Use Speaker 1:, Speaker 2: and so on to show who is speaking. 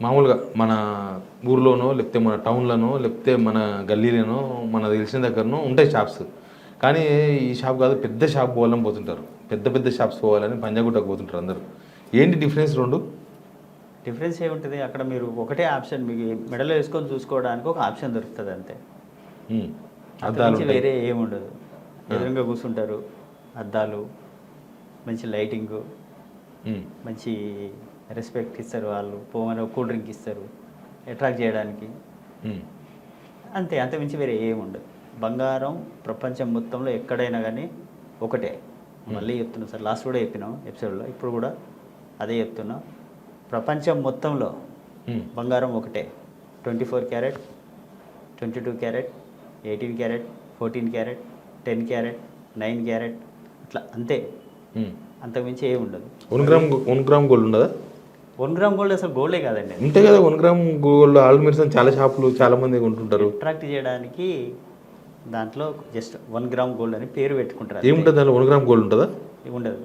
Speaker 1: మామూలుగా మన ఊర్లోనో లేకపోతే మన టౌన్‌లోనో లేకపోతే మన గల్లీలోనో మనకు తెలిసిన దగ్గరనో ఉంటాయి షాప్స్. కానీ ఈ షాప్ కాదు పెద్ద షాప్ పోవాలని పోతుంటారు. పెద్ద పెద్ద షాప్స్ పోవాలని పంజాగుట్టకు పోతుంటారు అందరూ. ఏంటి డిఫరెన్స్ 2?
Speaker 2: డిఫరెన్స్ ఏముంటది? అక్కడ మీరు ఒకటే ఆప్షన్ మీకు మెడలో వేసుకొని చూసుకోవడానికి ఒక ఆప్షన్ దొరుకుతది అంతే.
Speaker 1: హ్మ్.
Speaker 2: అంతకు మించి వేరే ఏముండదు. ఎదురుంగా కూర్చుంటారు. అద్దాలు, మంచి లైటింగు,
Speaker 1: హ్మ్.
Speaker 2: మంచి రెస్పెక్ట్ ఇస్తారు వాళ్ళు. పోగానే ఒక కూల్ డ్రింక్ ఇస్తారు అట్రాక్ట్ చేయడానికి.
Speaker 1: హ్మ్.
Speaker 2: అంతే, అంతకుమించి వేరే ఏముండదు. బంగారం ప్రపంచం మొత్తంలో ఎక్కడైనా కానీ ఒకటే. మళ్ళీ చెప్తున్నా సార్, లాస్ట్ కూడా చెప్పినాం ఎపిసోడ్లో, ఇప్పుడు కూడా అదే చెప్తున్నా. ప్రపంచం మొత్తంలో
Speaker 1: హ్మ్.
Speaker 2: బంగారం ఒకటే. 24 carrot, 22 carrot, 18 carrot, 14 carrot, 10 carrot, 9 carrot, అట్లా అంతే.
Speaker 1: హ్మ్.
Speaker 2: అంతకుమించి ఏమి ఉండదు.
Speaker 1: 1 గ్రామ్ గోల్డ్ ఉండదా?
Speaker 2: 1 గ్రామ్ గోల్డ్ అసలు గోల్డే కాదండి. అది
Speaker 1: ఉంటాయి కదా 1 గ్రామ్ గోల్డ్ ఆల్మిర్స్ చాలా షాపులు చాలా మంది కొంటుంటారు.
Speaker 2: అట్రాక్ట్ చేయడానికి దాంట్లో జస్ట్ 1 గ్రామ్ గోల్డ్ అని పేరు పెట్టుకుంటారు.
Speaker 1: ఏముంటుంది దాంట్లో 1 గ్రామ్ గోల్డ్ ఉంటుందా?
Speaker 2: ఉండదు.